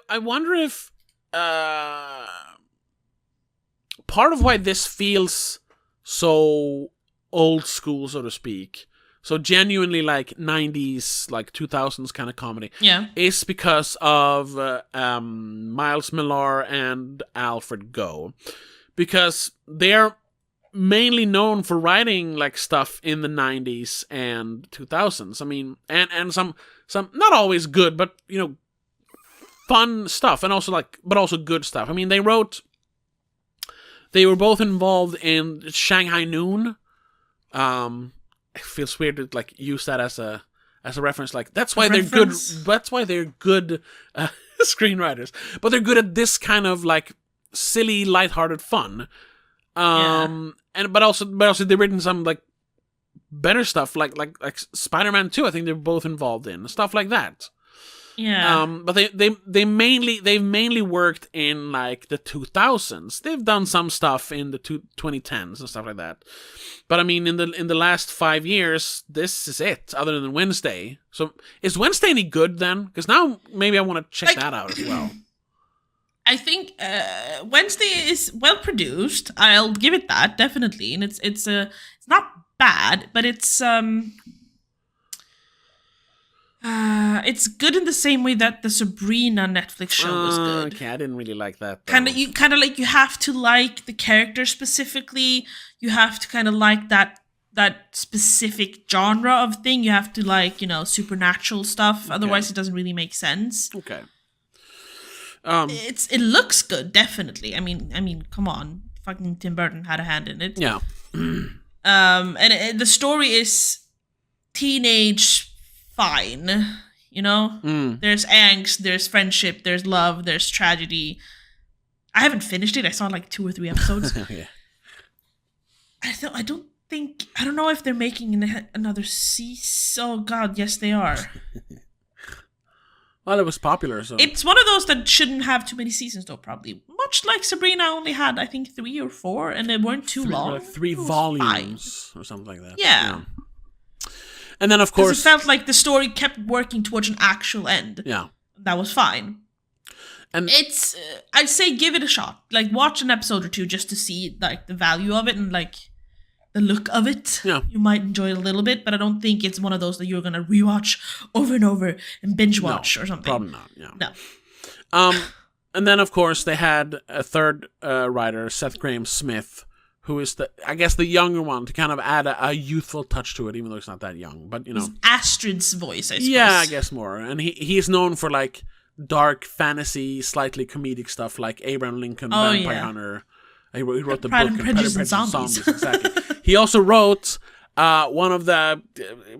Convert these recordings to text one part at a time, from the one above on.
I wonder if part of why this feels so old school, so to speak, so genuinely like 90s, like 2000s kind of comedy, is because of Miles Millar and Alfred Goh, because they're mainly known for writing like stuff in the 90s and 2000s. I mean, and some not always good, but fun stuff, and also but also good stuff. I mean, they were both involved in Shanghai Noon. It feels weird to like use that as a reference. Like that's why they're good. That's why they're good screenwriters. But they're good at this kind of like silly, lighthearted fun. But also they've written some like better stuff, like Spider-Man 2. I think they're both involved in stuff like that. Yeah. But they've mainly worked in like the 2000s. They've done some stuff in the 2010s and stuff like that. But I mean, in the last 5 years, this is it. Other than Wednesday. So is Wednesday any good then? Because now maybe I want to check that out as well. I think Wednesday is well produced. I'll give it that, definitely, and it's not bad, but it's good in the same way that the Sabrina Netflix show was good. Okay, I didn't really like that. Kind of you have to like the character specifically. You have to kind of like that specific genre of thing. You have to like supernatural stuff. Okay. Otherwise, it doesn't really make sense. Okay. It looks good, definitely. I mean, come on, fucking Tim Burton had a hand in it. Yeah. And the story is teenage fine, There's angst, there's friendship, there's love, there's tragedy. I haven't finished it. I saw like 2 or 3 episodes. Yeah. I don't know if they're making another season. Oh God, yes they are. Well, it was popular, so it's one of those that shouldn't have too many seasons, though. Probably much like Sabrina only had, I think, 3 or 4, and they weren't too long. Like 3 volumes or something like that. Yeah. And then, of course, it felt like the story kept working towards an actual end. Yeah, that was fine. And it's, I'd say, give it a shot. Like, watch an episode or 2 just to see like the value of it and like the look of it. Yeah. You might enjoy it a little bit, but I don't think it's one of those that you're going to rewatch over and over and binge watch or something. Probably not, yeah. No. And then, of course, they had a third writer, Seth Grahame-Smith, who is, I guess, the younger one to kind of add a youthful touch to it, even though it's not that young. But, It's Astrid's voice, I suppose. Yeah, I guess more. And he's known for, like, dark fantasy, slightly comedic stuff like Abraham Lincoln, Vampire Hunter. He wrote the Pride book and Prejudice and Zombies. Exactly. He also wrote one of the,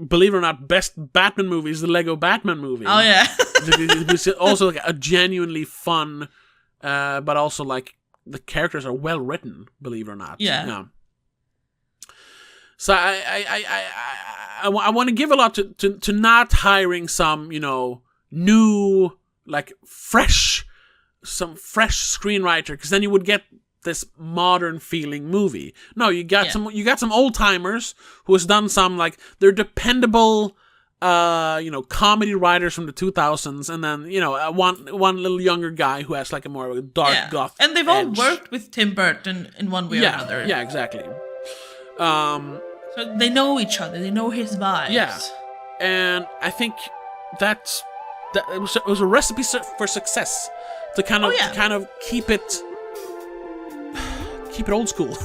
believe it or not, best Batman movies, the Lego Batman movie. Oh, yeah. It was also like a genuinely fun, but also like the characters are well written, believe it or not. Yeah. So I want to give a lot to not hiring some, new, like fresh screenwriter, because then you would get this modern feeling movie. No, you got some old timers who has done some, like, they're dependable comedy writers from the 2000s, and then one little younger guy who has like a more dark goth and they've all worked with Tim Burton in one way or another. Yeah, exactly. So they know each other, they know his vibes. Yeah, and I think that it was a recipe for success to kind of keep it old school.